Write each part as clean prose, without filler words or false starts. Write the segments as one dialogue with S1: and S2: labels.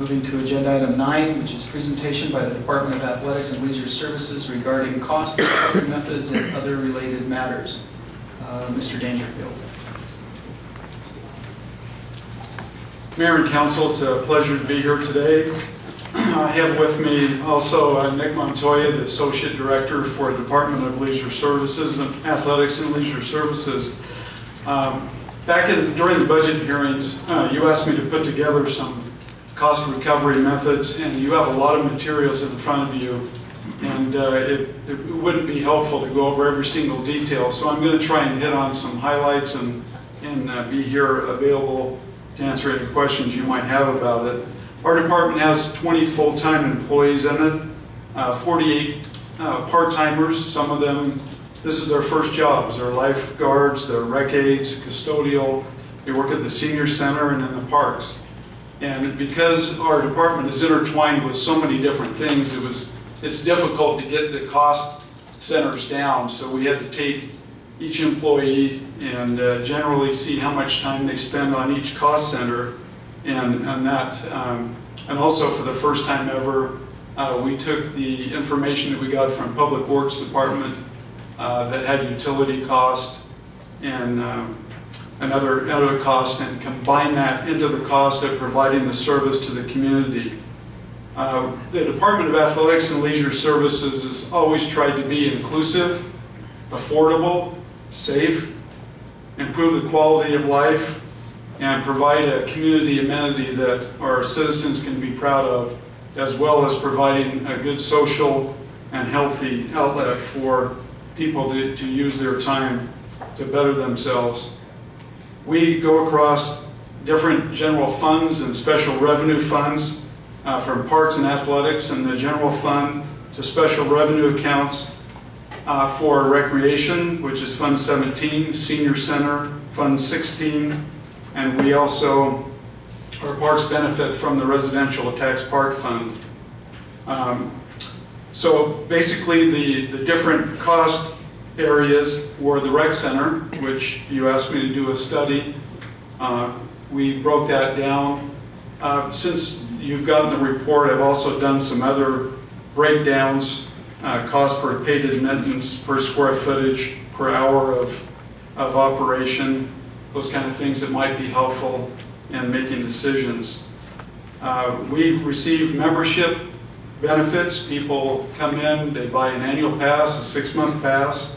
S1: Moving to agenda item 9, which is presentation by the Department of Athletics and Leisure Services regarding cost recovery methods and other related matters. Mr. Dangerfield.
S2: Mayor and Council, it's a pleasure to be here today. I have with me also Nick Montoya, the Associate Director for the Department of Leisure Services and Athletics and Leisure Services. During the budget hearings, you asked me to put together some cost recovery methods, and you have a lot of materials in front of you, and it wouldn't be helpful to go over every single detail, so I'm going to try and hit on some highlights and be here available to answer any questions you might have about it. Our department has 20 full-time employees in it, 48 part-timers. Some of them, this is their first jobs. They're lifeguards, they're rec aides, custodial. They work at the senior center and in the parks. And because our department is intertwined with so many different things, it's difficult to get the cost centers down. So we had to take each employee and generally see how much time they spend on each cost center, and also for the first time ever, we took the information that we got from Public Works Department that had utility cost and other costs, and combine that into the cost of providing the service to the community. The Department of Athletics and Leisure Services has always tried to be inclusive, affordable, safe, improve the quality of life, and provide a community amenity that our citizens can be proud of, as well as providing a good social and healthy outlet for people to use their time to better themselves. We go across different general funds and special revenue funds, from parks and athletics and the general fund to special revenue accounts for recreation, which is Fund 17, Senior Center, Fund 16, and we also, our parks benefit from the Residential Tax Park Fund. So basically the different cost areas were the rec center, which you asked me to do a study. We broke that down. Since you've gotten the report, I've also done some other breakdowns, cost per paid admittance, per square footage, per hour of operation, those kind of things that might be helpful in making decisions. We receive membership benefits. People come in, they buy an annual pass, a 6-month pass.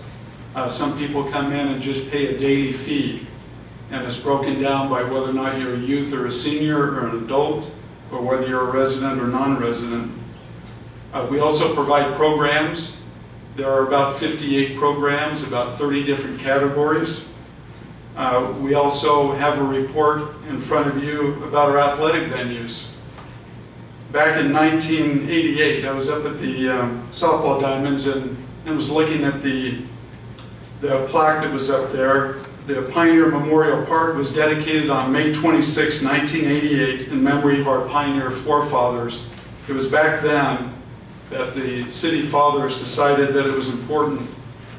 S2: Some people come in and just pay a daily fee, and it's broken down by whether or not you're a youth or a senior or an adult, or whether you're a resident or non-resident. We also provide programs. There are about 58 programs, about 30 different categories. We also have a report in front of you about our athletic venues. Back in 1988, I was up at the softball diamonds and was looking at the plaque that was up there. The Pioneer Memorial Park was dedicated on May 26, 1988 in memory of our pioneer forefathers. It was back then that the city fathers decided that it was important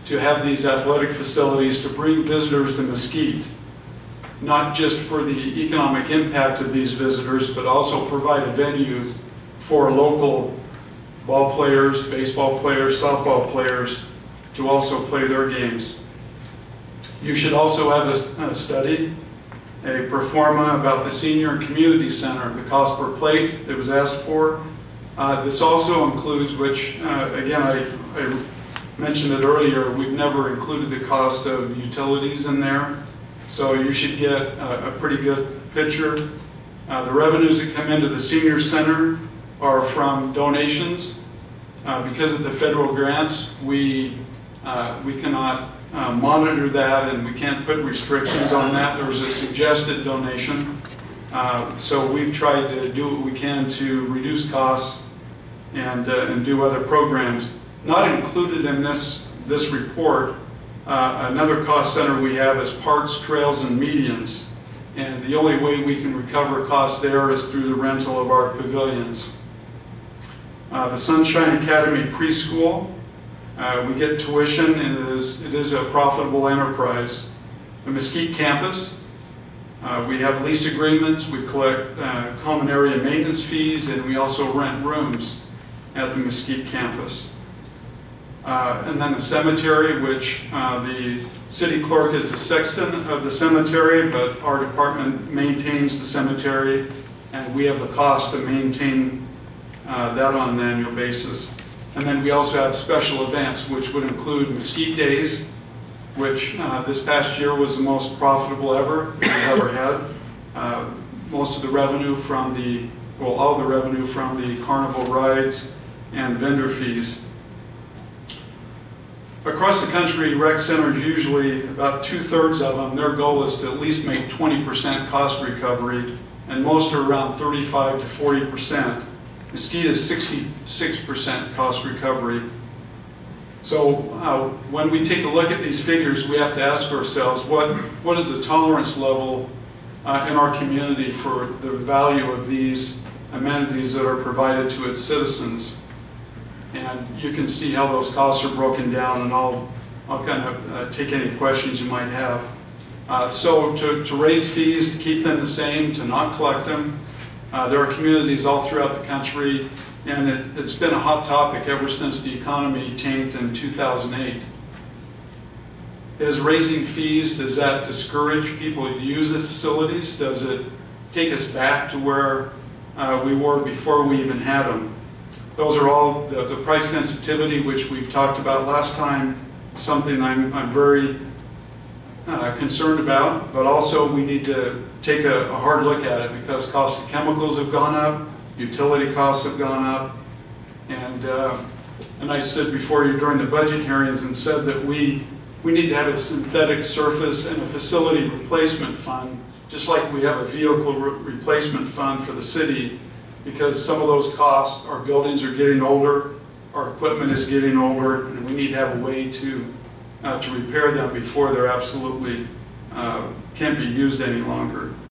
S2: to have these athletic facilities to bring visitors to Mesquite, not just for the economic impact of these visitors, but also provide a venue for local ball players, baseball players, softball players to also play their games. You should also have a study, a pro forma about the senior and community center, the cost per plate that was asked for. This also includes, which again I mentioned it earlier, we've never included the cost of utilities in there, so you should get a pretty good picture. The revenues that come into the senior center are from donations. Because of the federal grants, we cannot monitor that, and we can't put restrictions on that. There was a suggested donation. So we've tried to do what we can to reduce costs and do other programs. Not included in this report, another cost center we have is parks, trails, and medians. And the only way we can recover costs there is through the rental of our pavilions. The Sunshine Academy Preschool, we get tuition, and it is a profitable enterprise. The Mesquite campus, We have lease agreements, we collect common area maintenance fees, and we also rent rooms at the Mesquite campus. And then the cemetery, which the city clerk is the sexton of the cemetery, but our department maintains the cemetery, and we have the cost to maintain that on an annual basis. And then we also have special events, which would include Mesquite Days, which this past year was the most profitable ever we've ever had. Most of the revenue from the, well, all the revenue from the carnival rides and vendor fees. Across the country, rec centers, usually about 2/3 of them, their goal is to at least make 20% cost recovery, and most are around 35 to 40%. Mesquite is 66% cost recovery. So when we take a look at these figures, we have to ask ourselves, what is the tolerance level in our community for the value of these amenities that are provided to its citizens? And you can see how those costs are broken down, and I'll kind of take any questions you might have. So to raise fees, to keep them the same, to not collect them, there are communities all throughout the country, and it's been a hot topic ever since the economy tanked in 2008. Is raising fees, does that discourage people to use the facilities? Does it take us back to where we were before we even had them? Those are all the price sensitivity, which we've talked about last time, something I'm very concerned about, but also we need to take a hard look at it because costs of chemicals have gone up, utility costs have gone up, and I stood before you during the budget hearings and said that we need to have a synthetic surface and a facility replacement fund, just like we have a vehicle replacement fund for the city, because some of those costs, our buildings are getting older, our equipment is getting older, and we need to have a way to repair them before they're absolutely can't be used any longer.